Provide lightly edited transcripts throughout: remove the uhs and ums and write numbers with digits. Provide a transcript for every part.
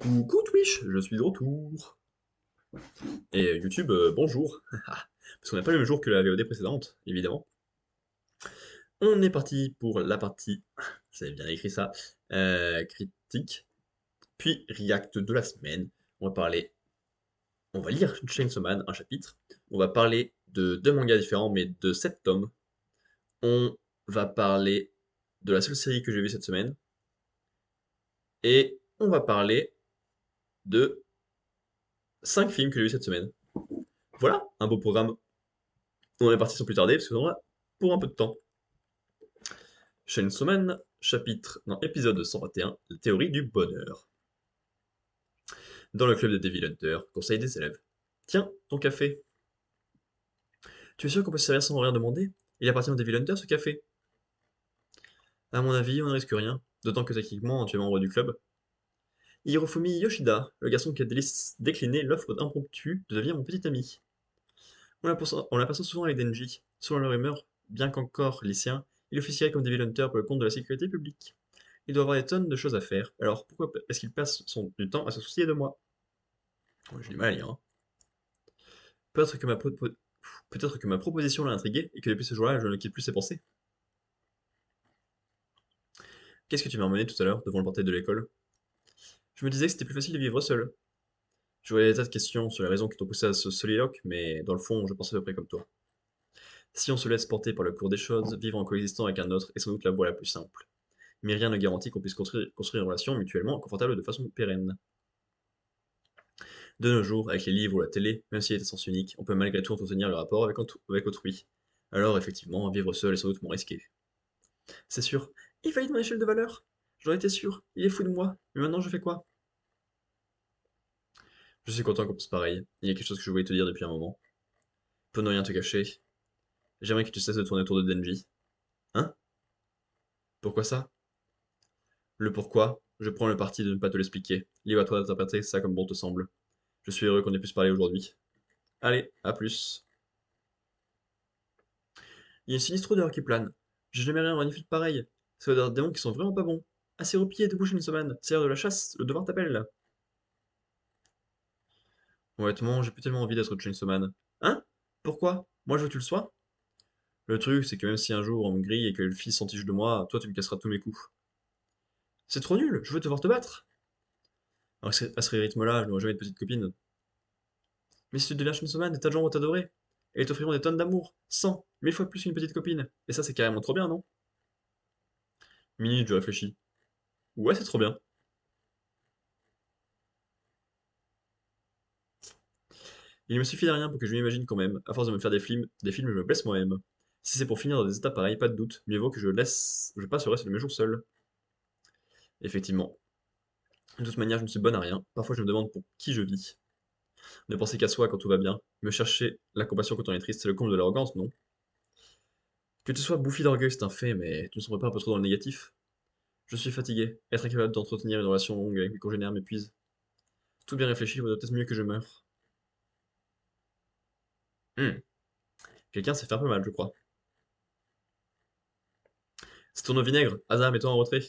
Coucou Twitch, je suis de retour. Et YouTube, bonjour. Parce qu'on n'a pas le même jour que la VOD précédente, évidemment. On est parti pour la partie, j'avais bien écrit ça, critique, puis react de la semaine. On va parler, on va lire Chainsaw Man, un chapitre. On va parler de deux mangas différents, mais de 7 tomes. On va parler de la seule série que j'ai vue cette semaine. Et on va parler de 5 films que j'ai vus cette semaine. Voilà, un beau programme. On est parti sans plus tarder, parce qu'on a pour un peu de temps. Chainsaw Man, chapitre, non, épisode 121, la théorie du bonheur. Dans le club de Devil Hunter, conseil des élèves. Tiens, ton café. Tu es sûr qu'on peut se servir sans rien demander? Il appartient au Devil Hunter ce café. À mon avis, on ne risque rien, d'autant que techniquement tu es membre du club. Hirofumi Yoshida, le garçon qui a décliné l'offre impromptue, devient mon petit ami. On l'aperçoit souvent avec Denji. Selon la rumeur, bien qu'encore lycéen, il officierait comme Devil Hunter pour le compte de la sécurité publique. Il doit avoir des tonnes de choses à faire, alors pourquoi est-ce qu'il passe du temps à se soucier de moi? Ouais, j'ai du mal à lire, hein. Peut-être que peut-être que ma proposition l'a intrigué et que depuis ce jour-là, je ne quitte plus ses pensées. Qu'est-ce que tu m'as emmené tout à l'heure devant le portail de l'école? Je me disais que c'était plus facile de vivre seul. Je voyais des tas de questions sur les raisons qui t'ont poussé à ce soliloque, mais dans le fond, je pense à peu près comme toi. Si on se laisse porter par le cours des choses, vivre en coexistant avec un autre est sans doute la voie la plus simple. Mais rien ne garantit qu'on puisse construire une relation mutuellement confortable de façon pérenne. De nos jours, avec les livres ou la télé, même s'il est à sens unique, on peut malgré tout entretenir le rapport avec autrui. Alors effectivement, vivre seul est sans doute moins risqué. C'est sûr, il valide mon échelle de valeur. J'en étais sûr, il est fou de moi. Mais maintenant, je fais quoi? Je suis content qu'on pense pareil. Il y a quelque chose que je voulais te dire depuis un moment. Pour ne rien te cacher, j'aimerais que tu cesses de tourner autour de Denji. Hein? Pourquoi ça? Le pourquoi, je prends le parti de ne pas te l'expliquer. Libre à toi d'interpréter ça comme bon te semble. Je suis heureux qu'on ait pu se parler aujourd'hui. Allez, à plus. Il y a une sinistre odeur qui plane. J'ai jamais rien magnifique pareil. C'est odeur de démons qui sont vraiment pas bons. Assez repliés de bouche une semaine. C'est l'heure de la chasse, le devoir t'appelle. Honnêtement, j'ai plus tellement envie d'être Chainsaw Man. Hein? Pourquoi? Moi je veux que tu le sois? Le truc, c'est que même si un jour on me grille et que le fils s'entiche de moi, toi tu me casseras tous mes coups. C'est trop nul, je veux te voir te battre! Alors à ce rythme-là, je n'aurai jamais de petite copine. Mais si tu deviens Chainsaw Man, des tas de gens vont t'adorer. Et ils t'offriront des tonnes d'amour. 100, 1000 fois plus qu'une petite copine. Et ça, c'est carrément trop bien, non? Minute, je réfléchis. Ouais, c'est trop bien. Il me suffit de rien pour que je m'imagine quand même. À force de me faire des films, je me blesse moi-même. Si c'est pour finir dans des états pareils, pas de doute, mieux vaut que je passe le reste de mes jours seul. Effectivement. De toute manière, je ne suis bonne à rien. Parfois, je me demande pour qui je vis. Ne penser qu'à soi quand tout va bien. Me chercher la compassion quand on est triste, c'est le comble de l'arrogance, non? Que tu sois bouffi d'orgueil, c'est un fait, mais tu ne sembles pas un peu trop dans le négatif? Je suis fatigué. Être incapable d'entretenir une relation longue avec mes congénères m'épuise. Tout bien réfléchi vaudrait peut-être mieux que je meure. Quelqu'un s'est fait un peu mal, je crois. C'est tourne au vinaigre. Hasard, mets-toi en retrait.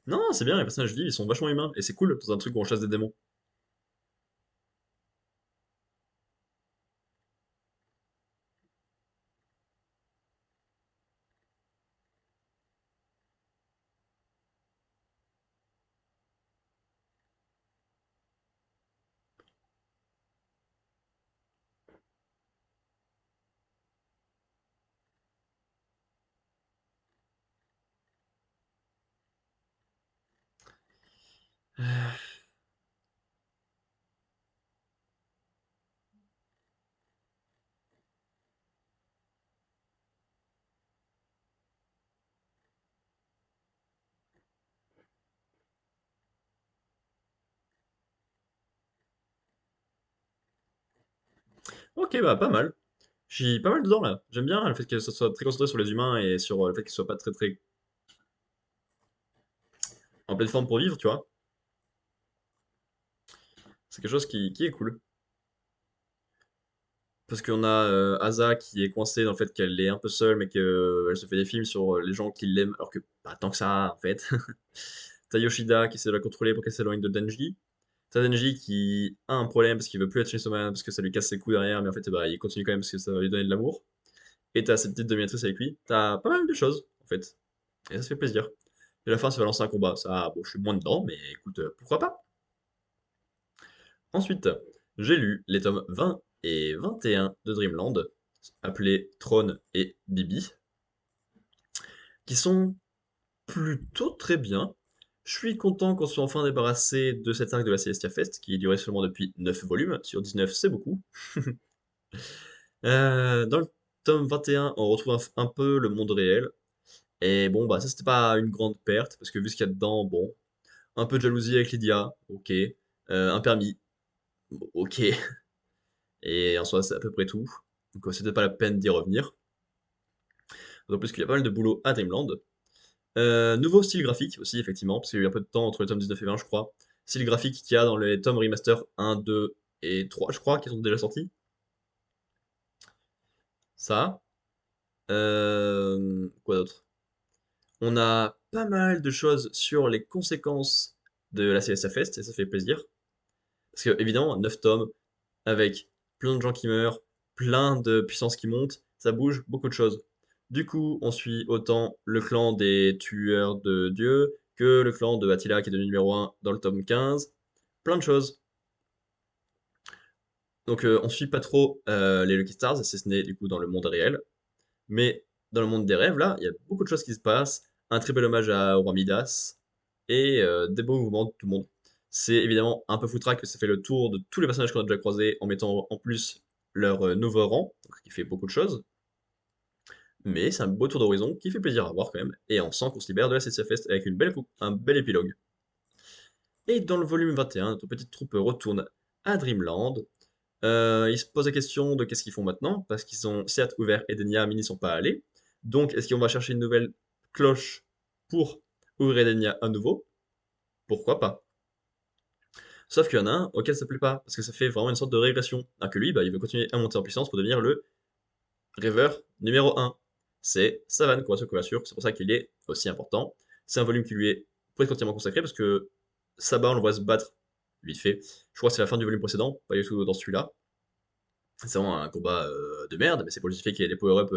Non, c'est bien, les personnages vivent, ils sont vachement humains, et c'est cool dans un truc où on chasse des démons. Ok, bah pas mal. Je suis pas mal dedans là. J'aime bien le fait que ça soit très concentré sur les humains et sur le fait qu'ils soient pas très très en pleine forme pour vivre, tu vois. C'est quelque chose qui est cool. Parce qu'on a Asa qui est coincée dans le fait qu'elle est un peu seule, mais qu'elle se fait des films sur les gens qui l'aiment, alors que pas tant que ça, en fait. T'as Yoshida qui essaie de la contrôler pour qu'elle s'éloigne de Denji. T'as Denji qui a un problème parce qu'il veut plus être Chainsaw Man, parce que ça lui casse ses couilles derrière, mais en fait, bah, il continue quand même parce que ça va lui donner de l'amour. Et t'as cette petite dominatrice avec lui. T'as pas mal de choses, en fait. Et ça se fait plaisir. Et à la fin, ça va lancer un combat. Ça, bon, je suis moins dedans, mais écoute, pourquoi pas? Ensuite, j'ai lu les tomes 20 et 21 de Dreamland, appelés Throne et Bibi, qui sont plutôt très bien. Je suis content qu'on soit enfin débarrassé de cet arc de la Celestia Fest, qui durait seulement depuis 9 volumes. Sur 19, c'est beaucoup. Dans le tome 21, on retrouve un peu le monde réel. Et bon, bah ça, c'était pas une grande perte, parce que vu ce qu'il y a dedans, bon, un peu de jalousie avec Lydia, ok. Un permis, ok. Et en soi, c'est à peu près tout. Donc c'était pas la peine d'y revenir. D'autant plus qu'il y a pas mal de boulot à Dreamland. Nouveau style graphique aussi, effectivement, parce qu'il y a eu un peu de temps entre le tome 19 et 20, je crois. Style graphique qu'il y a dans les tomes remaster 1, 2 et 3, je crois, qui sont déjà sortis. Ça. Quoi d'autre? On a pas mal de choses sur les conséquences de la CSA Fest, et ça fait plaisir. Parce que, évidemment, 9 tomes, avec plein de gens qui meurent, plein de puissances qui montent, ça bouge beaucoup de choses. Du coup, on suit autant le clan des tueurs de dieux que le clan de Attila qui est devenu numéro 1 dans le tome 15. Plein de choses. Donc on suit pas trop les Lucky Stars, si ce n'est du coup dans le monde réel. Mais dans le monde des rêves, là, il y a beaucoup de choses qui se passent. Un très bel hommage au roi Midas et des beaux mouvements de tout le monde. C'est évidemment un peu foutraque que ça fait le tour de tous les personnages qu'on a déjà croisés en mettant en plus leur nouveau rang, donc ce qui fait beaucoup de choses. Mais c'est un beau tour d'horizon qui fait plaisir à voir quand même. Et on sent qu'on se libère de la CCF Fest avec un bel épilogue. Et dans le volume 21, notre petite troupe retourne à Dreamland. Ils se posent la question de qu'est-ce qu'ils font maintenant, parce qu'ils ont certes ouvert Edenia, mais ils n'y sont pas allés. Donc, est-ce qu'on va chercher une nouvelle cloche pour ouvrir Edenia à nouveau? Pourquoi pas? Sauf qu'il y en a un auquel ça plaît pas, parce que ça fait vraiment une sorte de régression. Alors que lui, bah, il veut continuer à monter en puissance pour devenir le rêveur numéro 1. C'est Savane, quoi, ce couverture. C'est pour ça qu'il est aussi important. C'est un volume qui lui est presque entièrement consacré, parce que Saba, on le voit se battre vite fait. Je crois que c'est la fin du volume précédent, pas du tout dans celui-là. C'est vraiment un combat de merde, mais c'est pour justifier qu'il y ait des power-up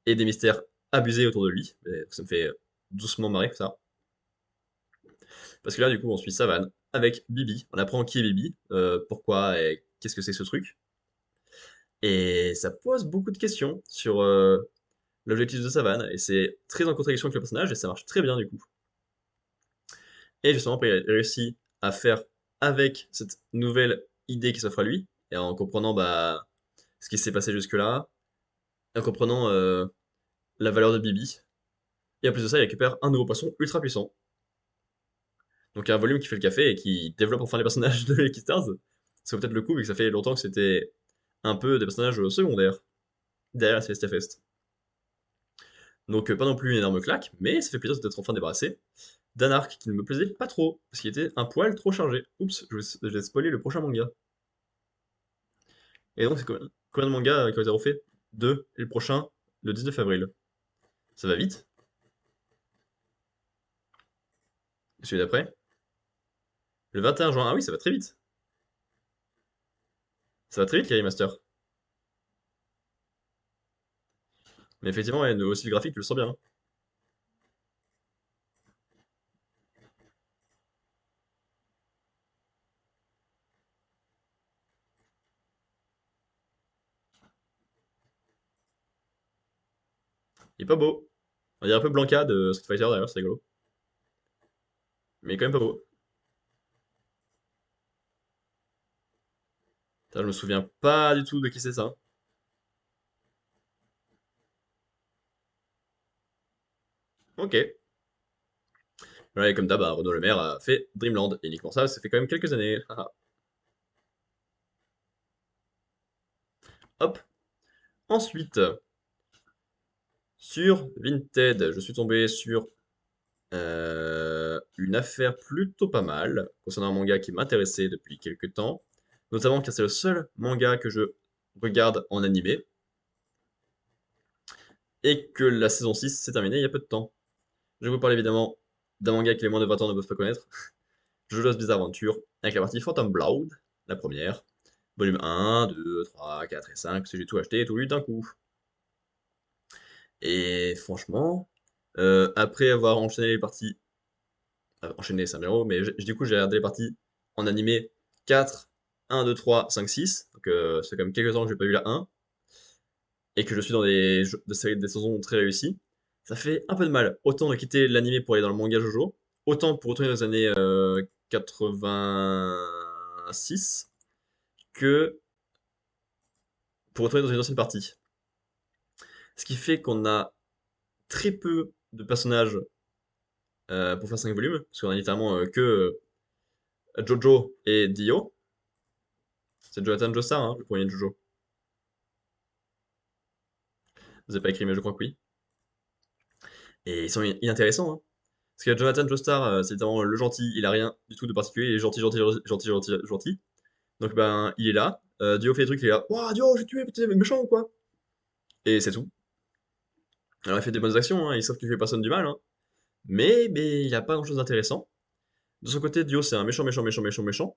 et des mystères abusés autour de lui. Et ça me fait doucement marrer ça. Parce que là, du coup, on suit Savane avec Bibi. On apprend qui est Bibi, pourquoi et qu'est-ce que c'est que ce truc. Et ça pose beaucoup de questions sur l'objectif de Savane. Et c'est très en contradiction avec le personnage et ça marche très bien du coup. Et justement, après, il a réussi à faire avec cette nouvelle idée qui s'offre à lui, et en comprenant bah, ce qui s'est passé jusque-là, en comprenant la valeur de Bibi. Et en plus de ça, il récupère un nouveau poisson ultra puissant. Donc un volume qui fait le café et qui développe enfin les personnages de Lucky Stars. Ça vaut peut-être le coup, vu que ça fait longtemps que c'était un peu des personnages secondaires derrière la Celestia Fest. Donc pas non plus une énorme claque, mais ça fait plaisir d'être enfin débarrassé d'un arc qui ne me plaisait pas trop, parce qu'il était un poil trop chargé. Oups, je vais spoiler le prochain manga. Et donc c'est combien de mangas qui ont été refaits? Deux, et le prochain, le 19 avril. Ça va vite. Et celui d'après, le 21 juin. Ah oui, ça va très vite. Ça va très vite les remasters. Mais effectivement, ouais, aussi le graphique, tu le sens bien, hein. Il est pas beau. On dirait un peu Blanca de Street Fighter d'ailleurs, c'est rigolo. Mais quand même pas beau. Putain, je me souviens pas du tout de qui c'est ça. Ok. Voilà, et comme d'hab, bah, Renaud Le Maire a fait Dreamland. Et uniquement ça fait quand même quelques années. Haha. Hop. Ensuite, sur Vinted, je suis tombé sur une affaire plutôt pas mal concernant un manga qui m'intéressait depuis quelques temps. Notamment car c'est le seul manga que je regarde en animé, et que la saison 6 s'est terminée il y a peu de temps. Je vais vous parler évidemment d'un manga que les moins de 20 ans ne peuvent pas connaître, JoJo's Bizarre Adventure, avec la partie Phantom Blood, la première, volume 1, 2, 3, 4 et 5, parce que j'ai tout acheté et tout lu d'un coup. Et franchement, après avoir enchaîné les parties, enchaîné c'est un bien mot, mais du coup j'ai regardé les parties en animé 4, 1, 2, 3, 5, 6, donc c'est quand même quelques temps que j'ai pas eu la 1, et que je suis dans des séries des saisons très réussies, ça fait un peu de mal. Autant de quitter l'animé pour aller dans le manga Jojo, autant pour retourner dans les années 86 que pour retourner dans une ancienne partie. Ce qui fait qu'on a très peu de personnages pour faire 5 volumes, parce qu'on a littéralement que Jojo et Dio. C'est Jonathan Joestar, hein, le premier de Jojo. Vous avez pas écrit, mais je crois que oui. Et ils sont inintéressants, hein. Parce que Jonathan Joestar, c'est littéralement le gentil, il a rien du tout de particulier, il est gentil, gentil, gentil, gentil, gentil. Donc ben, il est là. Dio fait des trucs, il est là. Ouah, Dio, j'ai tué, t'es méchant ou quoi? Et c'est tout. Alors il fait des bonnes actions, hein, il savent qu'il fait personne du mal, hein. Mais il a pas grand-chose d'intéressant. De son côté, Dio, c'est un méchant, méchant, méchant, méchant, méchant.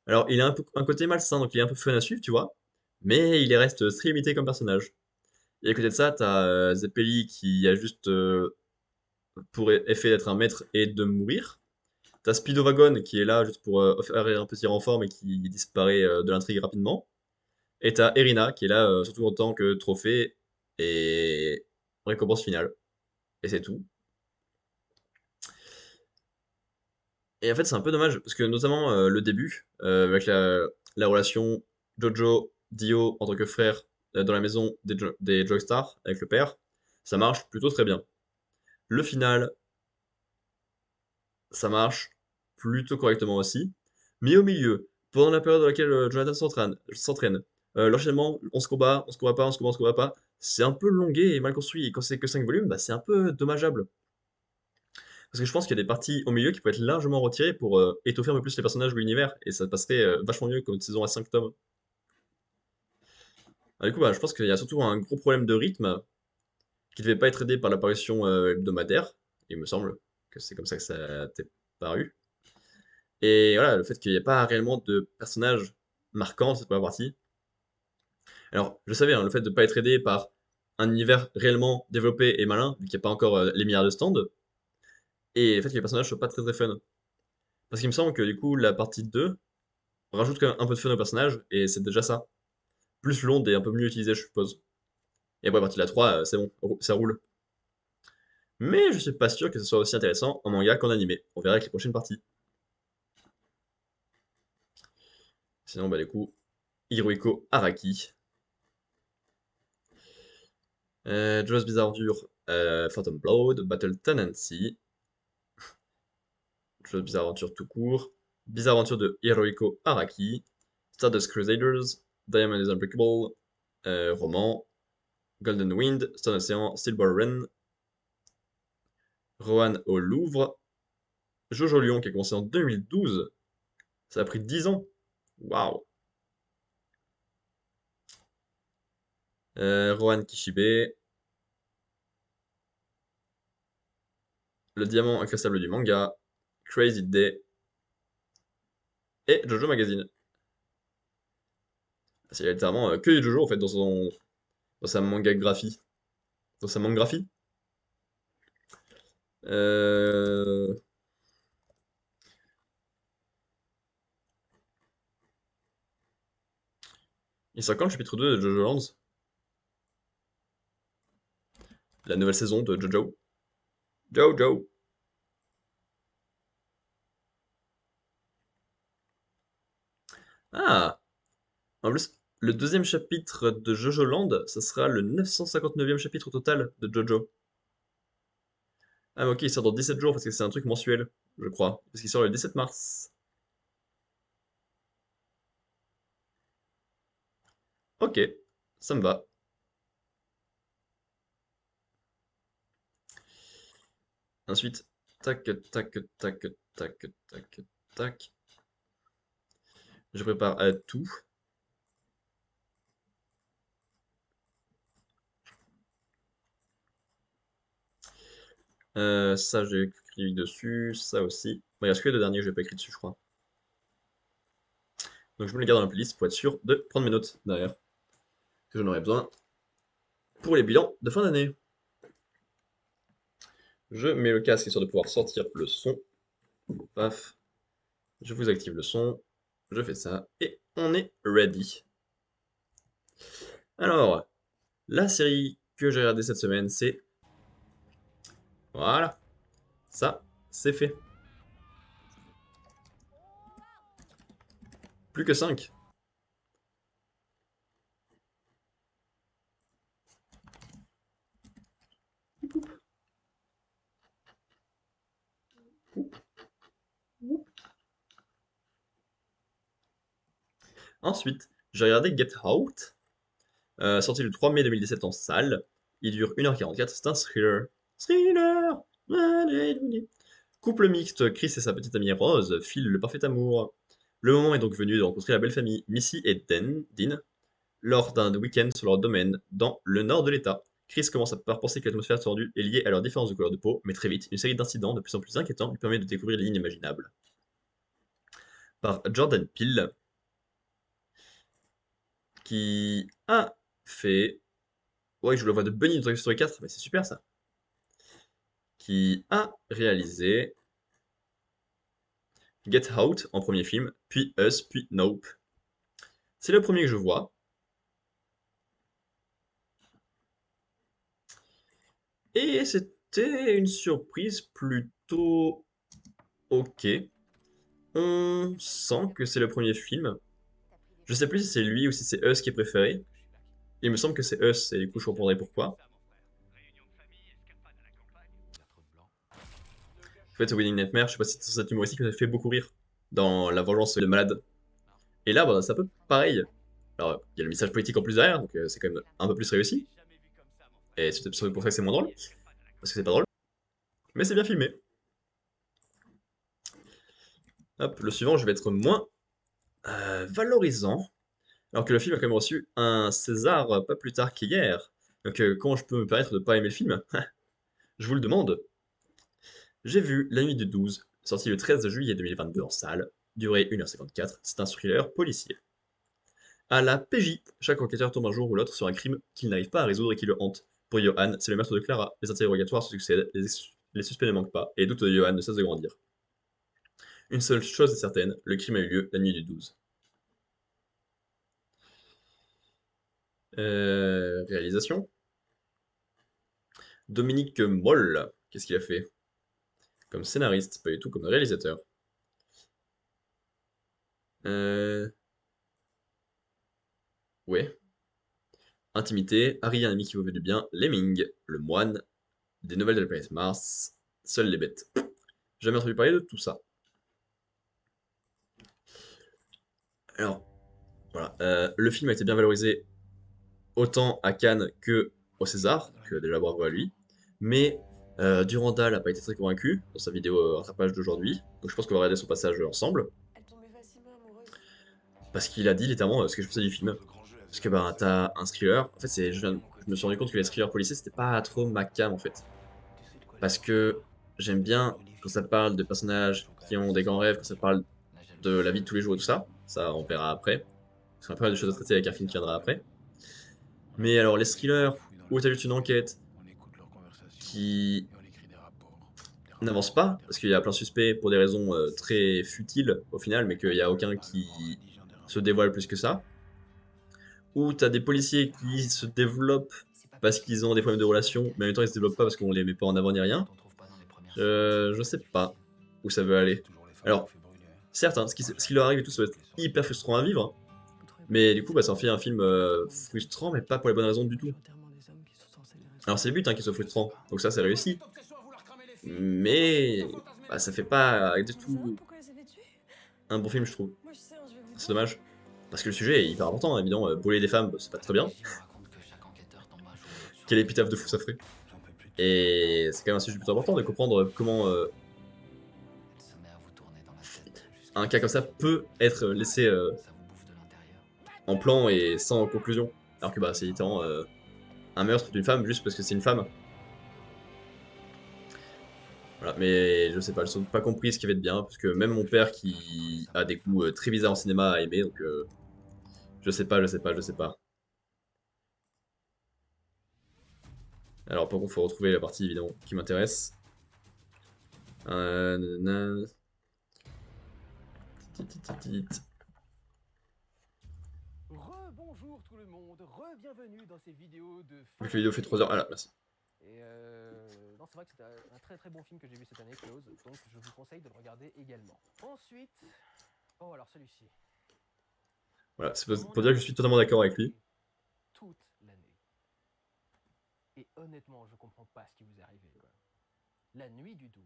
Alors il a un côté malsain, donc il est un peu fun à suivre, tu vois. Mais il reste très limité comme personnage. Et à côté de ça, t'as Zeppeli qui a juste pour effet d'être un maître et de mourir. T'as Speedowagon qui est là juste pour faire un petit renfort mais qui disparaît de l'intrigue rapidement. Et t'as Erina qui est là surtout en tant que trophée et récompense finale. Et c'est tout. Et en fait c'est un peu dommage parce que notamment le début avec la relation Jojo, Dio en tant que frère dans la maison des Joystar avec le père, ça marche plutôt très bien. Le final, ça marche plutôt correctement aussi. Mais au milieu, pendant la période dans laquelle Jonathan s'entraîne, l'enchaînement, on se combat pas, on se combat, on se combat pas, c'est un peu longué et mal construit. Et quand c'est que 5 volumes, bah, c'est un peu dommageable. Parce que je pense qu'il y a des parties au milieu qui peuvent être largement retirées pour étoffer un peu plus les personnages ou l'univers. Et ça passerait vachement mieux comme une saison à 5 tomes. Du coup, bah, je pense qu'il y a surtout un gros problème de rythme qui devait pas être aidé par l'apparition hebdomadaire. Il me semble que c'est comme ça que ça t'est paru. Et voilà, le fait qu'il n'y ait pas réellement de personnages marquants, cette première partie. Alors, je savais, hein, le fait de ne pas être aidé par un univers réellement développé et malin, vu qu'il n'y a pas encore les milliards de stands, et le fait que les personnages soient pas très très fun. Parce qu'il me semble que du coup, la partie 2 rajoute quand même un peu de fun aux personnages, et c'est déjà ça. Plus l'onde est un peu mieux utilisée, je suppose. Et après, la partie de la 3, c'est bon, ça roule. Mais je suis pas sûr que ce soit aussi intéressant en manga qu'en animé. On verra avec les prochaines parties. Sinon, bah du coup, Hirohiko Araki. Jojo's Bizarre Adventure, Phantom Blood, Battle Tendency, Jojo's Bizarre Adventure tout court, Bizarre Adventure de Hirohiko Araki, Stardust Crusaders, Diamond is Unbreakable, roman, Golden Wind, Stone Ocean, Silver Ren, Rohan au Louvre, Jojo Lion qui a commencé en 2012, ça a pris 10 ans, waouh, Rohan Kishibe, Le Diamant Inclassable du manga, Crazy Day et Jojo Magazine. Il y a littéralement que des Jojo en fait dans sa manga graphie. Dans sa mangraphie. Euh... Il sort quand le chapitre 2 de Jojo Lands? La nouvelle saison de Jojo. Jojo. Ah! En plus, le deuxième chapitre de Jojo Land, ça sera le 959e chapitre au total de Jojo. Ah, mais ok, il sort dans 17 jours parce que c'est un truc mensuel, je crois. Parce qu'il sort le 17 mars. Ok, ça me va. Ensuite, tac, tac, tac, tac, tac, tac. Je prépare tout. Ça, j'ai écrit dessus, ça aussi. Bon, il reste que les deux derniers que j'ai pas écrit dessus, je crois. Donc je me les garde dans la playlist pour être sûr de prendre mes notes derrière, que j'en aurai besoin pour les bilans de fin d'année. Je mets le casque histoire de pouvoir sortir le son. Paf, je vous active le son, je fais ça, et on est ready. Alors, la série que j'ai regardée cette semaine, c'est... Voilà, ça, c'est fait. Plus que 5. Ensuite, j'ai regardé Get Out, sorti le 3 mai 2017 en salle. Il dure 1h44, c'est un thriller. Thriller. Couple mixte, Chris et sa petite amie Rose filent le parfait amour. Le moment est donc venu de rencontrer la belle famille Missy et Dean lors d'un week-end sur leur domaine dans le nord de l'État. Chris commence par penser que l'atmosphère tendue est liée à leur différence de couleur de peau, mais très vite, une série d'incidents de plus en plus inquiétants lui permet de découvrir l'inimmaginable. Par Jordan Peele, qui a fait... Ouais, je joue la voix de Bunny dans Toy Story 4, mais c'est super ça. Qui a réalisé Get Out en premier film, puis Us, puis Nope. C'est le premier que je vois. Et c'était une surprise plutôt ok. On sent que c'est le premier film. Je sais plus si c'est lui ou si c'est Us qui est préféré. Il me semble que c'est Us, et du coup je comprendrai pourquoi. En fait, Winning Nightmare, je sais pas si c'est cet humoristique qui m'a fait beaucoup rire dans La Vengeance et le Malade. Et là, bah, c'est un peu pareil. Alors, il y a le message politique en plus derrière, donc c'est quand même un peu plus réussi. Et c'est peut-être pour ça que c'est moins drôle, parce que c'est pas drôle. Mais c'est bien filmé. Hop, le suivant, je vais être moins valorisant. Alors que le film a quand même reçu un César pas plus tard qu'hier. Donc comment je peux me permettre de pas aimer le film? Je vous le demande. J'ai vu La Nuit du 12, sorti le 13 juillet 2022 en salle, durée 1h54, c'est un thriller policier. À la PJ, chaque enquêteur tombe un jour ou l'autre sur un crime qu'il n'arrive pas à résoudre et qui le hante. Pour Johan, c'est le meurtre de Clara, les interrogatoires se succèdent, les suspects ne manquent pas, et les doutes de Johan ne cessent de grandir. Une seule chose est certaine, le crime a eu lieu la nuit du 12. Réalisation Dominique Moll, qu'est-ce qu'il a fait? Comme scénariste, pas du tout comme réalisateur. Euh... Ouais. Intimité, Harry, un ami qui vous veut du bien, Lemming, le moine, des nouvelles de la planète Mars, seules les bêtes. Jamais entendu parler de tout ça. Alors, voilà. Le film a été bien valorisé autant à Cannes que au César, donc déjà bravo à lui. Mais Durandal n'a pas été très convaincu dans sa vidéo rattrapage d'aujourd'hui, donc je pense qu'on va regarder son passage ensemble. Parce qu'il a dit littéralement ce que je pensais du film. Parce que bah, t'as un thriller. En fait, je me suis rendu compte que les thrillers policiers, c'était pas trop ma came en fait. Parce que j'aime bien quand ça parle de personnages qui ont des grands rêves, quand ça parle de la vie de tous les jours et tout ça. Ça, on verra après. Parce qu'on a pas mal de choses à traiter avec un film qui viendra après. Mais alors, les thrillers où t'as juste une enquête qui n'avance pas, parce qu'il y a plein de suspects pour des raisons très futiles au final, mais qu'il n'y a aucun qui se dévoile plus que ça. Où t'as des policiers qui se développent parce qu'ils ont des problèmes de relation, mais en même temps ils se développent pas parce qu'on les met pas en avant ni rien. Je sais pas où ça veut aller. Alors, certes, hein, ce qui leur arrive et tout, ça va être hyper frustrant à vivre, hein, mais du coup, bah, ça en fait un film frustrant, mais pas pour les bonnes raisons du tout. Alors, c'est le but hein, qu'il soit frustrant, donc ça, c'est réussi. Mais bah, ça fait pas du tout un bon film, je trouve. C'est dommage. Parce que le sujet est hyper important, évidemment. Brûler des femmes, bah, c'est pas très bien. Quel épitaphe de fou ça ferait. Et c'est quand même un sujet plutôt important de comprendre comment un cas comme ça peut être laissé en plan et sans conclusion. Alors que bah, c'est littéralement un meurtre d'une femme juste parce que c'est une femme. Voilà, mais je sais pas, j'ai pas compris ce qui avait de bien, parce que même mon père qui a des goûts très bizarres en cinéma a aimé, donc je sais pas, je sais pas, je sais pas. Alors par contre, faut retrouver la partie évidemment qui m'intéresse. Nanana. Tititititi. Rebonjour tout le monde, re-bienvenue dans ces vidéos de Vu fin que la vidéo fait d'année. 3 heures. Ah là, merci. Et non, c'est vrai que c'est un très très bon film que j'ai vu cette année, Close, donc je vous conseille de le regarder également. Ensuite, oh alors celui-ci. Voilà, c'est Comment pour ne dire que je pas suis totalement d'accord avec lui. pleurer toute l'année. Et honnêtement, je comprends pas ce qui vous est arrivé, quoi. La nuit du 12,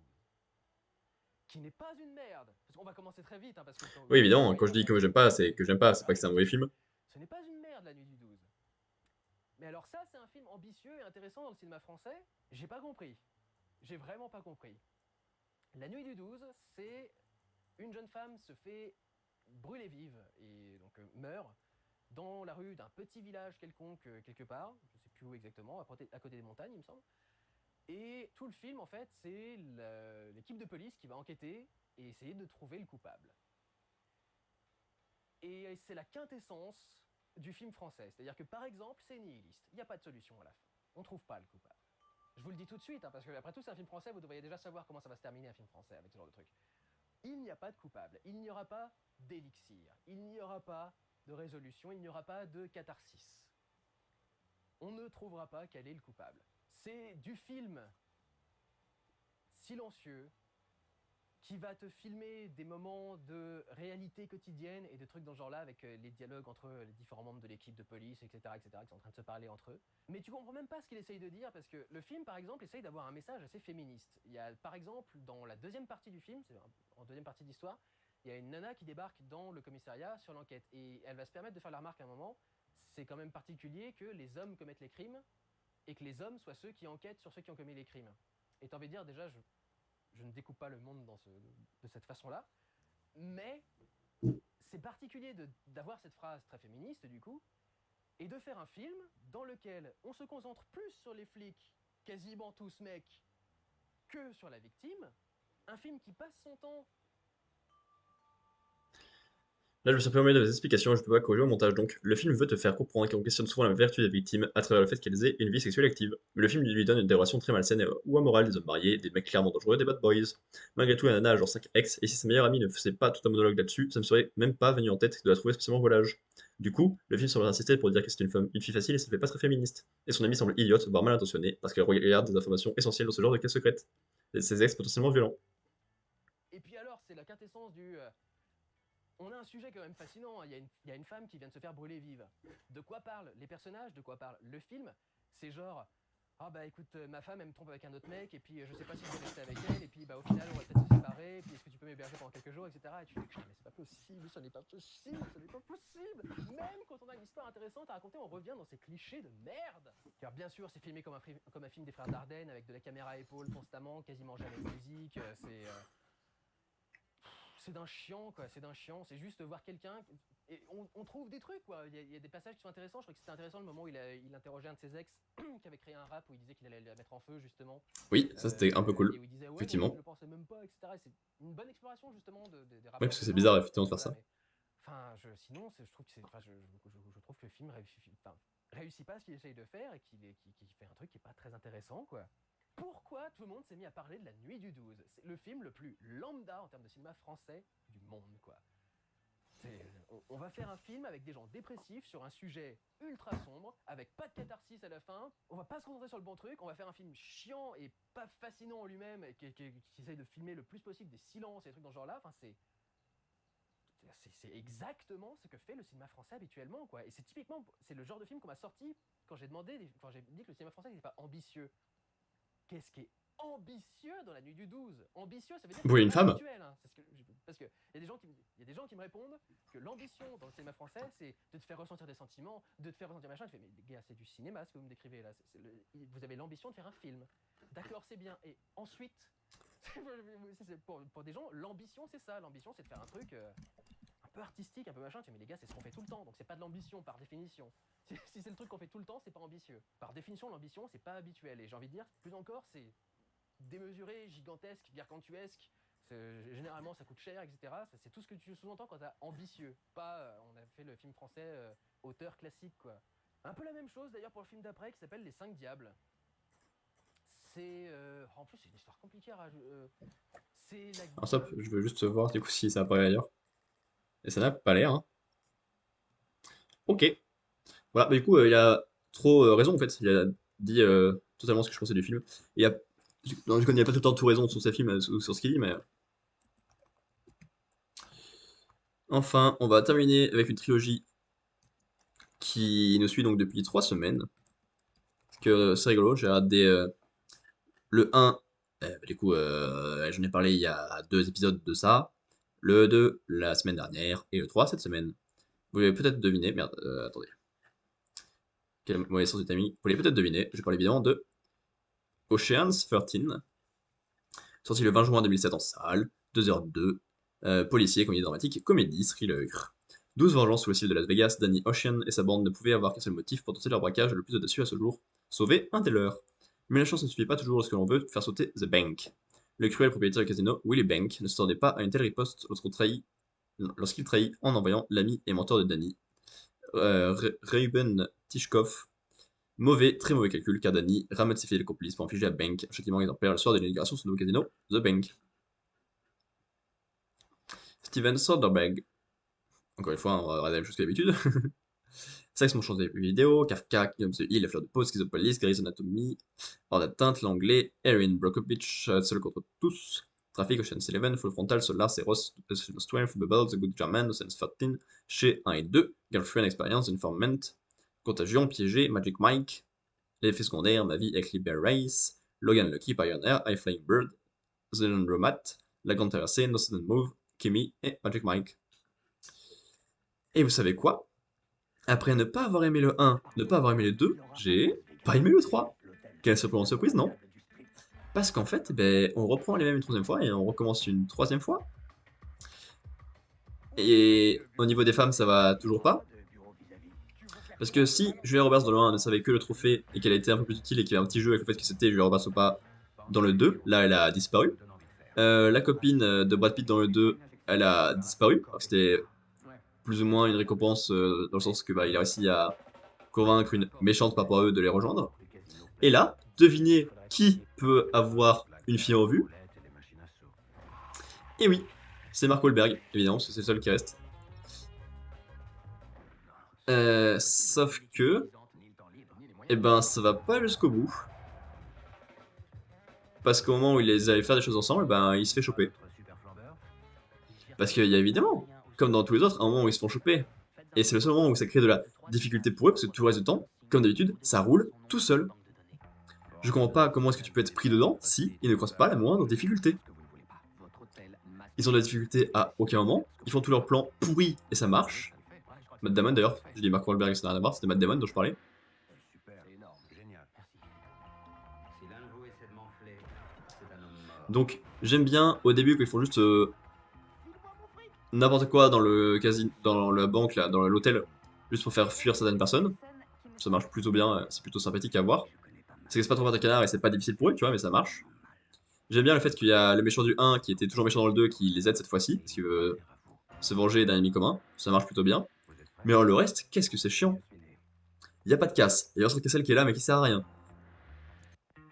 qui n'est pas une merde. Parce qu'on va commencer très vite, hein, parce que Oui, vous évidemment, quand voyez je dis avant que que j'aime pas, c'est c'est que j'aime pas, c'est pas que c'est un tout mauvais à fait. film. Ce n'est pas une merde, La nuit du 12. Mais alors ça, c'est un film ambitieux et intéressant dans le cinéma français. J'ai pas compris. J'ai vraiment pas compris. La nuit du 12, c'est une jeune femme se fait brûler vive et donc meurt dans la rue d'un petit village quelconque quelque part, je sais plus où exactement, à côté des montagnes il me semble. Et tout le film en fait c'est l'équipe de police qui va enquêter et essayer de trouver le coupable. Et c'est la quintessence du film français, c'est-à-dire que par exemple c'est nihiliste, il n'y a pas de solution à la fin, on trouve pas le coupable. Je vous le dis tout de suite, hein, parce que après tout c'est un film français, vous devriez déjà savoir comment ça va se terminer un film français avec ce genre de truc. Il n'y a pas de coupable, il n'y aura pas d'élixir, il n'y aura pas de résolution, il n'y aura pas de catharsis. On ne trouvera pas quel est le coupable. C'est du film silencieux qui va te filmer des moments de réalité quotidienne et de trucs dans ce genre-là avec les dialogues entre les différents membres de l'équipe de police, etc., qui sont en train de se parler entre eux. Mais tu comprends même pas ce qu'il essaye de dire parce que le film, par exemple, essaye d'avoir un message assez féministe. Il y a, par exemple, dans la deuxième partie du film, c'est en deuxième partie d'histoire, il y a une nana qui débarque dans le commissariat sur l'enquête et elle va se permettre de faire la remarque à un moment. C'est quand même particulier que les hommes commettent les crimes et que les hommes soient ceux qui enquêtent sur ceux qui ont commis les crimes. Et t'as envie de dire, déjà, je ne découpe pas le monde de cette façon-là, mais c'est particulier d'avoir cette phrase très féministe, du coup, et de faire un film dans lequel on se concentre plus sur les flics, quasiment tous mecs, que sur la victime. Un film qui passe son temps. Là, je me suis permis des explications, je peux pas corriger au montage. Donc, le film veut te faire comprendre qu'on questionne souvent la vertu des victimes à travers le fait qu'elles aient une vie sexuelle active. Mais le film lui donne une dévoration très malsaine ou amorale des hommes mariés, des mecs clairement dangereux, des bad boys. Malgré tout, la nana a genre 5 ex, et si sa meilleure amie ne faisait pas tout un monologue là-dessus, ça me serait même pas venu en tête de la trouver spécialement volage. Du coup, le film semble insister pour dire que c'est une fille facile et ça fait pas très féministe. Et son amie semble idiote, voire mal intentionnée, parce qu'elle regarde des informations essentielles dans ce genre de cas secrètes. Et ses ex potentiellement violents. Et puis alors, c'est la quintessence du. On a un sujet quand même fascinant. Hein. Il y a une femme qui vient de se faire brûler vive. De quoi parlent les personnages? De quoi parle le film? C'est genre. Ah bah écoute, ma femme elle me trompe avec un autre mec, et puis je sais pas si je vais rester avec elle, et puis bah au final on va peut-être se séparer, et puis est-ce que tu peux m'héberger pendant quelques jours, etc. Et tu fais, putain, mais c'est pas possible, ce n'est pas possible, ce n'est pas possible. Même quand on a une histoire intéressante à raconter, on revient dans ces clichés de merde. Car bien sûr, c'est filmé comme un film des frères Dardenne, avec de la caméra à épaule constamment, quasiment jamais de musique, c'est d'un chiant, quoi, c'est d'un chiant. C'est juste voir quelqu'un. Et on trouve des trucs, quoi. Il y a des passages qui sont intéressants. Je crois que c'était intéressant le moment où il interrogeait un de ses ex qui avait créé un rap où il disait qu'il allait la mettre en feu, justement. Oui, ça c'était un peu cool, Et où il disait, ouais, moi je effectivement. le pensais même pas, etc. Et c'est une bonne exploration, justement, des Ouais, rapports parce de que c'est genre bizarre et effectivement de faire voilà, ça. mais. Enfin, sinon, je trouve que c'est. Enfin, je trouve que le film réussit pas ce qu'il essaye de faire et qu'il fait un truc qui est pas très intéressant, quoi. Pourquoi tout le monde s'est mis à parler de La Nuit du 12? C'est le film le plus lambda en termes de cinéma français du monde, quoi. On va faire un film avec des gens dépressifs sur un sujet ultra sombre, avec pas de catharsis à la fin. On va pas se concentrer sur le bon truc. On va faire un film chiant et pas fascinant en lui-même, et qui essaye de filmer le plus possible des silences et des trucs dans ce genre-là. Enfin, c'est exactement ce que fait le cinéma français habituellement, quoi. Et c'est typiquement, c'est le genre de film qu'on m'a sorti quand quand j'ai dit que le cinéma français n'était pas ambitieux. Qu'est-ce qui est ambitieux dans La Nuit du 12? Ambitieux, ça veut dire que Vous voyez c'est une pas femme? habituel. Hein. Parce que il y a des gens qui me répondent que l'ambition dans le cinéma français, c'est de te faire ressentir des sentiments, de te faire ressentir machin. Je fais, mais les gars, c'est du cinéma ce que vous me décrivez là. Vous avez l'ambition de faire un film. D'accord, c'est bien. Et ensuite, pour des gens, l'ambition, c'est ça. L'ambition, c'est de faire un truc un peu artistique, un peu machin. Tu fais, mais les gars, c'est ce qu'on fait tout le temps. Donc c'est pas de l'ambition par définition. Si c'est le truc qu'on fait tout le temps, c'est pas ambitieux. Par définition, l'ambition, c'est pas habituel. Et j'ai envie de dire, plus encore, c'est démesuré, gigantesque, gargantuesque. Généralement, ça coûte cher, etc. C'est tout ce que tu sous-entends quand t'as ambitieux. Pas, on a fait le film français auteur classique, quoi. Un peu la même chose d'ailleurs pour le film d'après qui s'appelle Les 5 Diables. C'est. En plus, c'est une histoire compliquée à rajouter. C'est la. Alors stop, je veux juste voir du coup si ça apparaît ailleurs. Et ça n'a pas l'air, hein. Ok. Voilà, bah, du coup, il a trop raison en fait. Il a dit totalement ce que je pensais du film. Il a... Non, je connais pas tout le temps tout raison sur ses films ou sur ce qu'il dit, mais. Enfin, on va terminer avec une trilogie qui nous suit donc depuis 3 semaines. Que c'est rigolo, j'ai regardé le 1, du coup, j'en ai parlé il y a 2 épisodes de ça. Le 2, la semaine dernière. Et le 3, cette semaine. Vous l'avez peut-être deviné. Merde, attendez. Quelle mauvaise source est mis. Vous l'avez peut-être deviné. Je parle évidemment de Ocean's 13. Sorti le 20 juin 2007 en salle. 2h02. Policier, comédie dramatique, comédie, thriller. 12 vengeances sous le ciel de Las Vegas, Danny Ocean et sa bande ne pouvaient avoir qu'un seul motif pour tenter leur braquage le plus audacieux à ce jour, sauver un des leurs. Mais la chance ne suffit pas toujours lorsque l'on veut faire sauter The Bank. Le cruel propriétaire du casino, Willie Bank, ne s'attendait pas à une telle riposte lorsqu'il trahit en envoyant l'ami et mentor de Danny, Reuben Tishkov. Très mauvais calcul, car Danny ramène ses fidèles complices pour infliger à Bank un châtiment exemplaire le soir de l'inauguration de ce nouveau casino, The Bank. Steven Soderbergh. Encore une fois, on va regarder la même chose que d'habitude. Sexe, mon chance des vidéos, Kafka, Kingdom of the Hill, La Fleur de Peau, Schizopolis, Grey's Anatomy, Hors d'atteinte, L'Anglais, Erin Brockovich, Seul contre tous, Trafic, Ocean's 11, Full Frontal, Solar, Ceros, Strength, Bubble, The Good German, Ocean's 13, Chez 1 et 2, Girlfriend Experience, Informant, Contagion, Piégé, Magic Mike, L'effet secondaire, Ma vie avec Libera Race, Logan Lucky, Pioneer, High Flying Bird, The Laundromat, La Grande Traversée, No Sudden Move, Kimmy et Magic Mike. Et vous savez quoi? Après ne pas avoir aimé le 1, ne pas avoir aimé le 2, j'ai pas aimé le 3. Quelle surprise, non? Parce qu'en fait, ben, on reprend les mêmes une troisième fois et on recommence une troisième fois. Et au niveau des femmes, ça va toujours pas. Parce que si Julia Roberts dans le 1 ne savait que le trophée et qu'elle a été un peu plus utile et qu'il y avait un petit jeu avec le fait que c'était Julia Roberts ou pas dans le 2, là elle a disparu. La copine de Brad Pitt dans le 2, elle a disparu. C'était plus ou moins une récompense dans le sens que bah, il a réussi à convaincre une méchante par rapport à eux de les rejoindre. Et là, devinez qui peut avoir une fille en vue. Et oui, c'est Mark Wahlberg, évidemment, parce que c'est le seul qui reste. Sauf que, eh ben, ça va pas jusqu'au bout. Parce qu'au moment où ils allaient faire des choses ensemble, ben, il se fait choper. Parce qu'il y a évidemment, comme dans tous les autres, un moment où ils se font choper. Et c'est le seul moment où ça crée de la difficulté pour eux, parce que tout le reste du temps, comme d'habitude, ça roule tout seul. Je comprends pas comment est-ce que tu peux être pris dedans si ils ne croisent pas la moindre difficulté. Ils ont de la difficulté à aucun moment, ils font tous leurs plans pourris et ça marche. Matt Damon d'ailleurs, je dis Mark Wahlberg, ça n'a rien à voir, c'était Matt Damon dont je parlais. Donc j'aime bien au début qu'ils font juste n'importe quoi dans le casino, dans la banque, là, dans l'hôtel, juste pour faire fuir certaines personnes. Ça marche plutôt bien, c'est plutôt sympathique à voir. C'est que c'est pas trop un canard et c'est pas difficile pour eux, tu vois, mais ça marche. J'aime bien le fait qu'il y a le méchant du 1 qui était toujours méchant dans le 2 qui les aide cette fois-ci, parce qu'il veut se venger d'un ennemi commun. Ça marche plutôt bien. Mais alors le reste, qu'est-ce que c'est chiant. Il y a pas de casse. Il y a Vincent Cassel qui est là, mais qui sert à rien.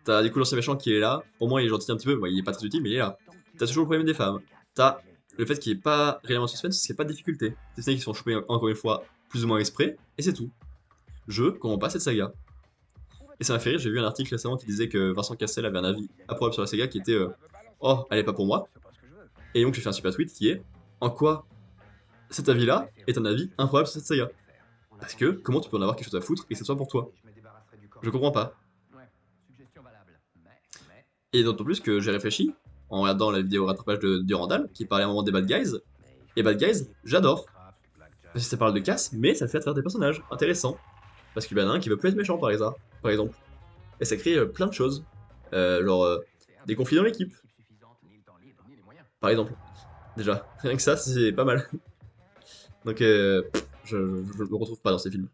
T'as du coup l'ancien méchant qui est là. Au moins il est gentil un petit peu. Bon, il est pas très utile, mais il est là. T'as toujours le problème des femmes. T'as le fait qu'il n'y ait pas réellement de suspense, parce qu'il n'y a pas de difficulté. C'est ça qui se font choper encore une fois, plus ou moins exprès, et c'est tout. Je comprends pas cette saga. Et ça m'a fait rire, j'ai vu un article récemment qui disait que Vincent Cassel avait un avis approbable sur la saga qui était oh, elle est pas pour moi. Et donc j'ai fait un super tweet qui est en quoi cet avis-là est un avis improbable sur cette saga. Parce que comment tu peux en avoir quelque chose à foutre et que ce soit pour toi? Je comprends pas. Et d'autant plus que j'ai réfléchi en regardant la vidéo rattrapage de Durandal qui parlait à un moment des Bad Guys. Et Bad Guys, j'adore. Parce que ça parle de casse, mais ça fait à travers des personnages intéressants. Parce qu'il y en a un qui veut plus être méchant par exemple. Et ça crée plein de choses. Genre des conflits dans l'équipe, par exemple. Déjà, rien que ça, c'est pas mal. Donc je me retrouve pas dans ces films.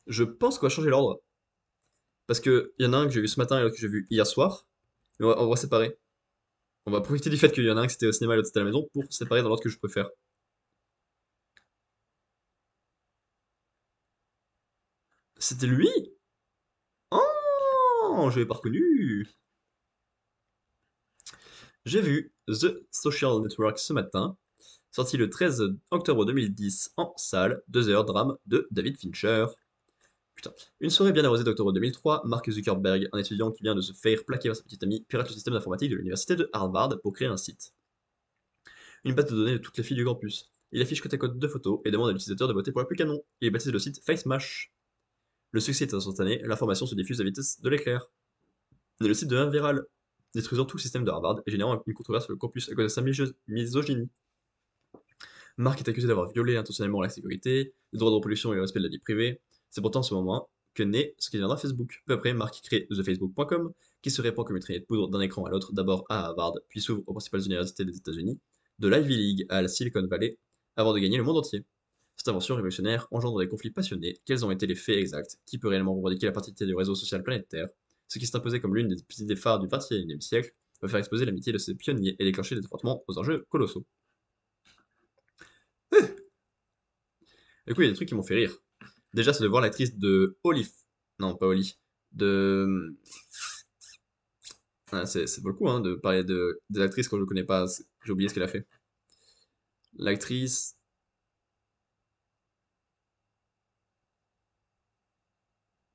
Je pense qu'on va changer l'ordre. Parce que y en a un que j'ai vu ce matin et l'autre que j'ai vu hier soir. Mais on va séparer. On va profiter du fait qu'il y en a un qui c'était au cinéma et l'autre c'était à la maison pour séparer dans l'ordre que je préfère. C'était lui? Oh, je l'ai pas reconnu. J'ai vu The Social Network ce matin, sorti le 13 octobre 2010 en salle, 2 heures drame de David Fincher. Putain. Une soirée bien arrosée d'octobre 2003, Mark Zuckerberg, un étudiant qui vient de se faire plaquer par sa petite amie, pirate le système d'informatique de l'université de Harvard pour créer un site. Une base de données de toutes les filles du campus. Il affiche côte à côte deux photos et demande à l'utilisateur de voter pour la plus canon. Il baptise le site FaceMash. Le succès est instantané, l'information se diffuse à vitesse de l'éclair. Mais le site devient viral, détruisant tout le système de Harvard et générant une controverse sur le campus à cause de sa misogynie. Mark est accusé d'avoir violé intentionnellement la sécurité, les droits de reproduction et le respect de la vie privée. C'est pourtant à ce moment que naît ce qui deviendra Facebook. Peu après, Mark crée TheFacebook.com, qui se répand comme une traînée de poudre d'un écran à l'autre, d'abord à Harvard, puis s'ouvre aux principales universités des États-Unis, de l'Ivy League à la Silicon Valley, avant de gagner le monde entier. Cette invention révolutionnaire engendre des conflits passionnés. Quels ont été les faits exacts? Qui peut réellement revendiquer la paternité du réseau social planétaire? Ce qui s'est imposé comme l'une des idées phares du XXIe siècle va faire exploser l'amitié de ses pionniers et déclencher des affrontements aux enjeux colossaux. Du coup, il y a des trucs qui m'ont fait rire. Déjà, c'est de voir l'actrice de Oli. Non, pas Oli. De. Ah, c'est pas le coup, hein, de parler des actrices quand je connais pas. J'ai oublié ce qu'elle a fait. L'actrice.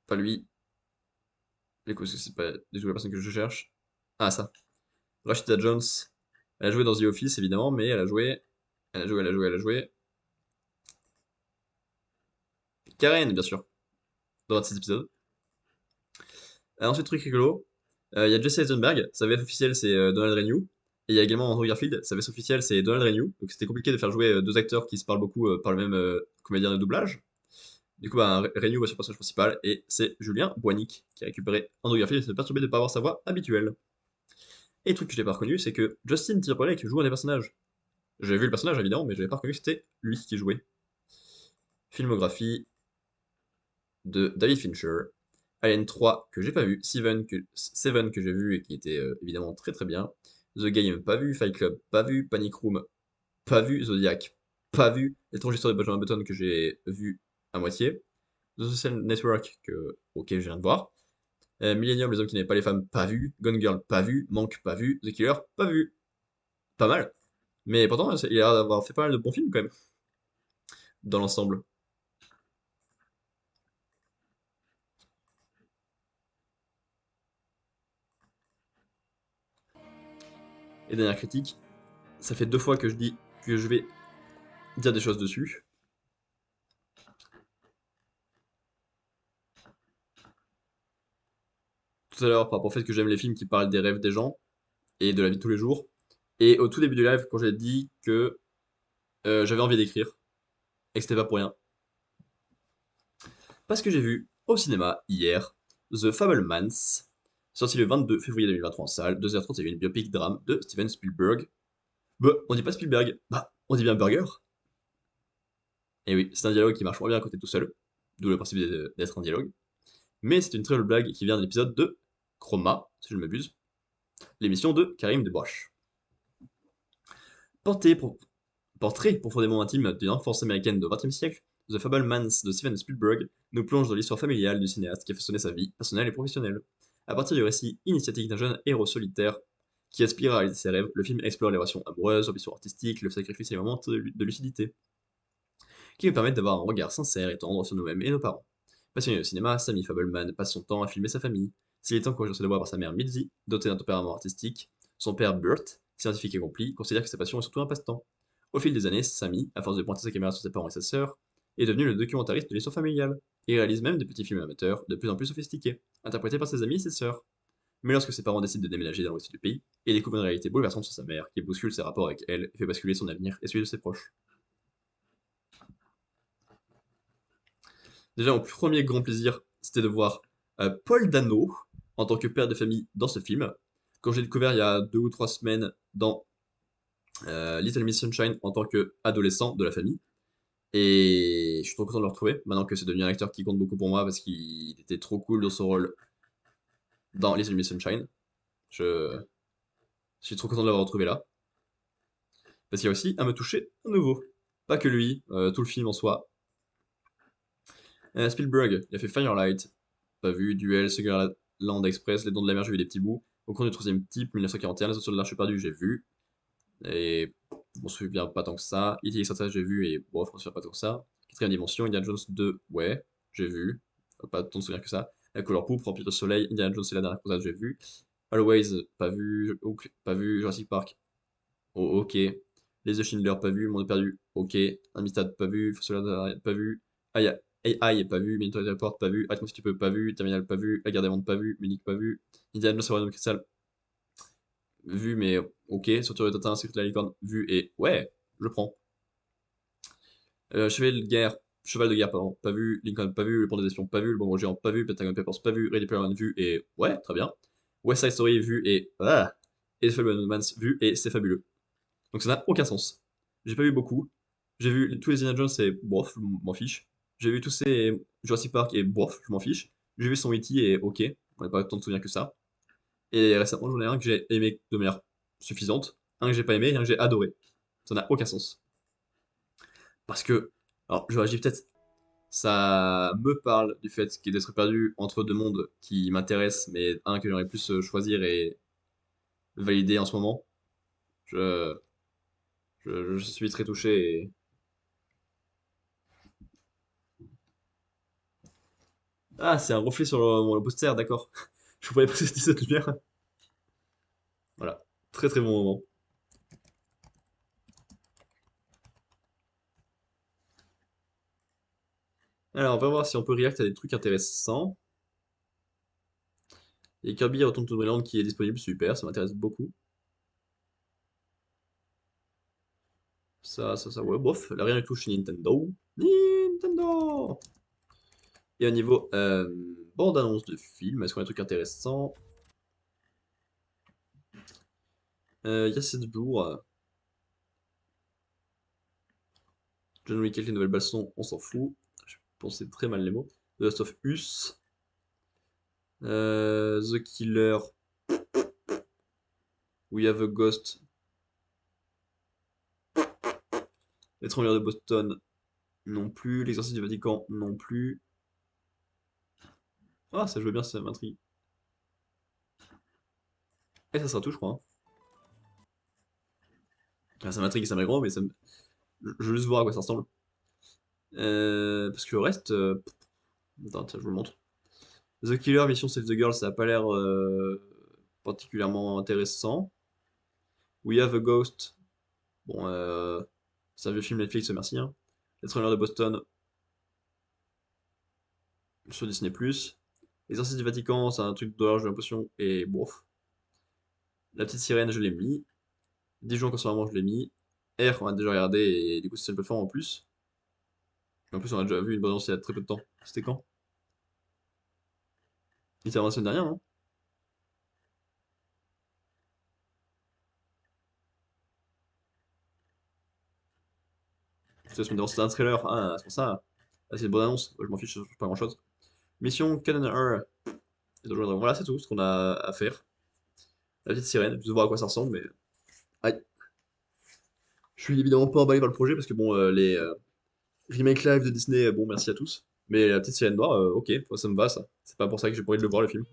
Pas lui. Du coup, c'est pas du tout la personne que je cherche. Ah, ça. Rashida Jones. Elle a joué dans The Office, évidemment, mais elle a joué. Elle a joué. Karen, bien sûr. Dans 26 épisodes. Ensuite, truc rigolo. Il y a Jesse Eisenberg. Sa VF officielle, c'est Donald Renew. Et il y a également Andrew Garfield. Sa VF officielle, c'est Donald Renew. Donc c'était compliqué de faire jouer deux acteurs qui se parlent beaucoup par le même comédien de doublage. Du coup, bah, Renew va sur le personnage principal et c'est Julien Boinic qui a récupéré Andrew Garfield et s'est perturbé de ne pas avoir sa voix habituelle. Et le truc que je n'ai pas reconnu, c'est que Justin Timberlake joue un des personnages. J'avais vu le personnage évidemment, mais je n'avais pas reconnu que c'était lui qui jouait. Filmographie de David Fincher. Alien 3 que j'ai pas vu, Seven que j'ai vu et qui était évidemment très très bien. The Game pas vu, Fight Club pas vu, Panic Room pas vu, Zodiac pas vu, L'étrange histoire de Benjamin Button que j'ai vu à moitié. The Social Network, ok, je viens de voir. Millennium, les hommes qui n'avaient pas les femmes, pas vu. Gone Girl, pas vu. Manque, pas vu. The Killer, pas vu. Pas mal. Mais pourtant, il a l'air d'avoir fait pas mal de bons films quand même, dans l'ensemble. Et dernière critique, ça fait 2 fois que je dis que je vais dire des choses dessus. Tout à l'heure, par rapport au fait que j'aime les films qui parlent des rêves des gens et de la vie de tous les jours. Et au tout début du live, quand j'ai dit que j'avais envie d'écrire et que c'était pas pour rien. Parce que j'ai vu au cinéma hier The Fabelmans, sorti le 22 février 2023 en salle, 2h31, biopic drame de Steven Spielberg. Bah, on dit pas Spielberg, bah, on dit bien Burger. Et oui, c'est un dialogue qui marche moins bien à côté tout seul, d'où le principe d'être un dialogue. Mais c'est une très belle blague qui vient de l'épisode de Chroma, si je ne m'abuse, l'émission de Karim Debroche. Portrait profondément intime d'une enfance américaine du XXe siècle, The Fabelmans de Steven Spielberg nous plonge dans l'histoire familiale du cinéaste qui a façonné sa vie personnelle et professionnelle. À partir du récit initiatique d'un jeune héros solitaire qui aspire à réaliser ses rêves, le film explore les relations amoureuses, l'ambition artistique, le sacrifice et les moments de lucidité, qui lui permettent d'avoir un regard sincère et tendre sur nous-mêmes et nos parents. Passionné de cinéma, Sammy Fabelman passe son temps à filmer sa famille. S'il est encouragé de voir par sa mère Mitzi, dotée d'un tempérament artistique, son père Burt, scientifique accompli, considère que sa passion est surtout un passe-temps. Au fil des années, Sammy, à force de pointer sa caméra sur ses parents et sa sœur, est devenu le documentariste de l'histoire familiale. Il réalise même des petits films amateurs, de plus en plus sophistiqués, interprétés par ses amis et ses sœurs. Mais lorsque ses parents décident de déménager dans l'ouest du pays, il découvre une réalité bouleversante sur sa mère, qui bouscule ses rapports avec elle et fait basculer son avenir et celui de ses proches. Déjà, mon premier grand plaisir, c'était de voir Paul Dano en tant que père de famille dans ce film. Quand j'ai découvert il y a 2 ou 3 semaines dans Little Miss Sunshine en tant qu'adolescent de la famille. Et je suis trop content de le retrouver, maintenant que c'est devenu un acteur qui compte beaucoup pour moi parce qu'il était trop cool dans son rôle dans Les Ennemis Sunshine. Je suis trop content de l'avoir retrouvé là. Parce qu'il y a aussi à me toucher à nouveau. Pas que lui, tout le film en soi. Spielberg, il a fait Firelight, pas vu, Duel, Sugarland Express, Les Dents de la Mer, j'ai vu des petits bouts. Au cours du troisième type, 1941, Les Autres de l'Arche perdue, j'ai vu. Et je m'en souviens pas tant que ça. E.T. Extraterrestre, j'ai vu, et bon, je m'en souviens pas tant que ça. Quatrième dimension, Indiana Jones 2, ouais, j'ai vu. Pas tant de souvenirs que ça. La couleur pourpre, Empire de Soleil, Indiana Jones et la dernière croisade, j'ai vu. Always, pas vu. Hook, pas vu. Jurassic Park, oh, ok. Les The Schindler, pas vu. Monde perdu, ok. Amistad, pas vu. Soldat, pas vu. Aïe, AI, pas vu. Military Report, pas vu. Atmos, si tu peux, pas vu. Terminal, pas vu. La Guerre des Mondes, pas vu. Munich, pas vu. Indiana Jones et le Royaume Cristal, vu, mais ok. Surtout le Tintin, Secret de la Licorne, vu, et ouais, je prends. Cheval de guerre, pardon, pas vu. Lincoln, pas vu. Le Pont des Espions, pas vu. Le Bon Gros Géant, pas vu. Pentagon Papers, pas vu. Ready Player One, vu, et ouais, très bien. West Side Story, vu, et ah. Et The Fabelmans, vu, et c'est fabuleux. Donc ça n'a aucun sens. J'ai pas vu beaucoup. J'ai vu tous les Indiana Jones et bof, je m'en fiche. J'ai vu tous ces Jurassic Park et bof, je m'en fiche. J'ai vu son E.T. et ok, on n'a pas tant de souvenirs que ça. Et récemment, j'en ai un que j'ai aimé de manière suffisante, un que j'ai pas aimé et un que j'ai adoré. Ça n'a aucun sens. Parce que, alors je réagis peut-être, ça me parle du fait d'être perdu entre deux mondes qui m'intéressent, mais un que j'aimerais plus choisir et valider en ce moment. Je, je suis très touché. Ah, c'est un reflet sur le poster, d'accord. Je voulais préciser cette lumière. Voilà. Très très bon moment. Alors, on va voir si on peut react à des trucs intéressants. Et Kirby Return to Dreamland qui est disponible, super, ça m'intéresse beaucoup. Ouais, bof, là rien du tout chez Nintendo. Nintendo! Et au niveau bande-annonce de film, est-ce qu'on a des trucs intéressants? Il y a 7 jours, John Wick avec les nouvelles balancons, on s'en fout. Je pensais très mal les mots. The Last of Us. The Killer, We Have a Ghost. L'étrangère de Boston, non plus. L'exorcisme du Vatican, non plus. Ah, ça joue bien, ça m'intrigue. Et ça sera tout, je crois, hein. Ah, ça m'intrigue, ça m'agrand, mais je veux juste voir à quoi ça ressemble. Parce que le reste. Attends, tiens, je vous le montre. The Killer, Mission Save the Girl, ça a pas l'air particulièrement intéressant. We Have a Ghost. Bon, c'est un vieux film Netflix, merci, hein. L'étrangère de Boston sur Disney+. L'exorcisme du Vatican, c'est un truc d'horreur, j'ai l'impression, et bof. La petite sirène, je l'ai mis. Dijon, constamment, je l'ai mis. R, on a déjà regardé, et du coup, c'est une plateforme en plus. En plus, on a déjà vu une bande-annonce il y a très peu de temps. C'était quand? Littéralement la semaine dernière, non? C'était la semaine dernière, c'était un trailer. Ah, c'est pour ça. Ah, c'est une bonne annonce. Moi, je m'en fiche, ça change pas grand-chose. Mission Cannon R. Et Donjons et Dragons. Voilà, c'est tout ce qu'on a à faire. La petite sirène, juste voir à quoi ça ressemble, mais. Aïe. Je suis évidemment pas emballé par le projet parce que bon, les remakes live de Disney, bon, merci à tous. Mais la petite sirène noire, ok, moi, ça me va ça. C'est pas pour ça que j'ai pas envie de le voir le film.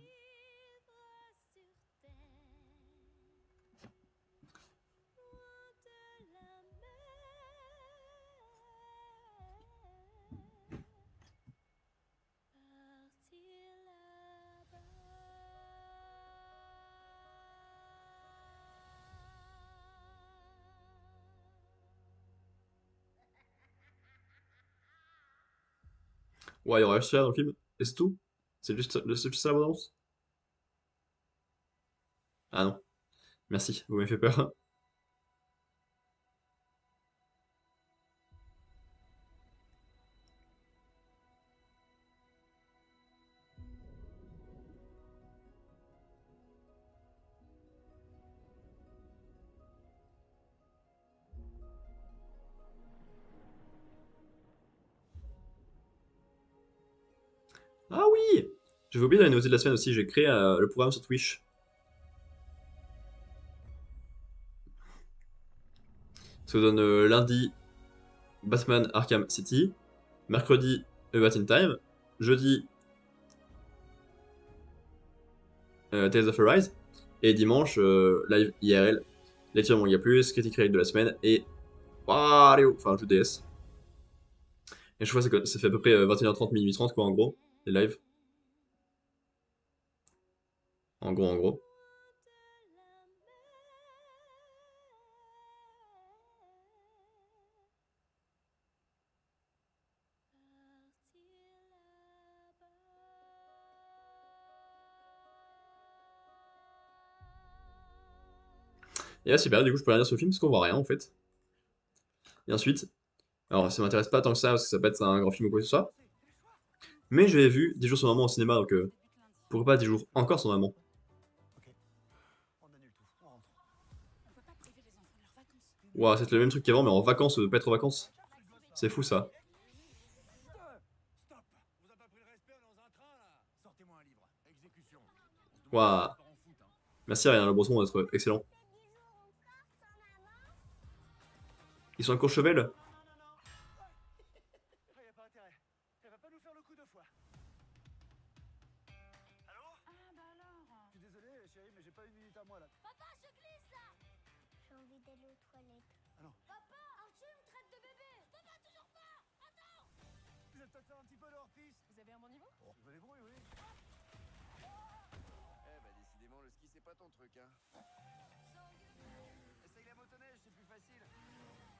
Ouais, il y aura juste ça dans le film. Et c'est tout? C'est juste ça la bande-annonce? Ah non, merci, vous m'avez fait peur. Ah oui! J'avais oublié dans les nouveautés de la semaine aussi, j'ai créé le programme sur Twitch. Ça vous donne lundi Batman Arkham City, mercredi A Bat in Time, jeudi Tales of Arise, et dimanche live IRL, lecture manga plus, critique réelle de la semaine, et Wario, enfin jeu DS. Et je crois que ça fait à peu près 21h30, minuit 30 quoi en gros, les lives. En gros. Et là super, du coup je peux rien dire sur le film parce qu'on voit rien en fait. Et ensuite, alors ça m'intéresse pas tant que ça parce que ça peut être un grand film ou quoi que ce soit. Mais j'avais vu 10 jours sans maman au cinéma donc pourquoi pas 10 jours encore sans maman. Ouah, c'est le même truc qu'avant mais en vacances, pas être en vacances. C'est fou ça. Ouah. Merci Ariane Le Breton d'être excellent. Ils sont à Courchevel? J'ai envie d'aller aux toilettes. Papa, Archie me traite de bébé. Papa, toujours pas. Attends. Vous êtes peut-être faire un petit peu de hors-piste. Vous avez un bon niveau? Je me débrouille, oui. Eh bah décidément le ski c'est pas ton truc hein. Essaye la motoneige, c'est plus facile.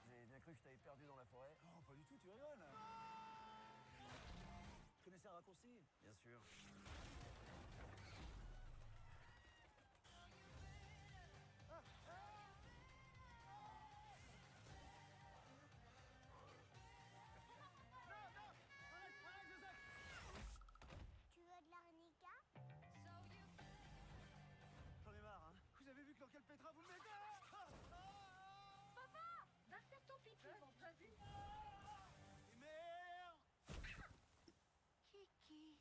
J'ai bien cru que je t'avais perdu dans la forêt. Oh pas du tout, tu rigoles. Tu connaissais un raccourci? Bien sûr. Tu veux de l'arnica? J'en ai marre hein. Vous avez vu que dans quel pétrin vous me mettez? Va faire ton pipi, mon vas-y. Et merde. Kiki.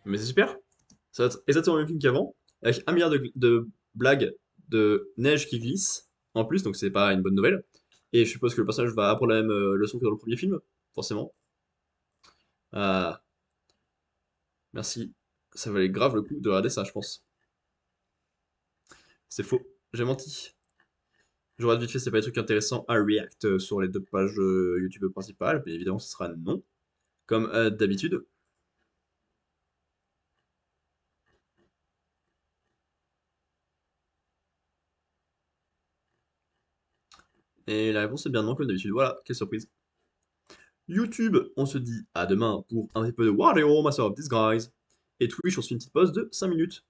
Mais c'est super. Ça va être exactement le même film qu'avant, avec un milliard de blagues de neige qui glisse en plus, donc c'est pas une bonne nouvelle. Et je suppose que le personnage va apprendre la même leçon que dans le premier film, forcément. Ah, merci. Ça valait grave le coup de regarder ça, je pense. C'est faux. J'ai menti. Je regarde vite fait, c'est pas des trucs intéressants à react sur les deux pages YouTube principales, mais évidemment ce sera non, comme d'habitude. Et la réponse est bien non, comme d'habitude. Voilà, quelle surprise. YouTube, on se dit à demain pour un petit peu de Wario, Master of Disguise. Et Twitch, on se fait une petite pause de 5 minutes.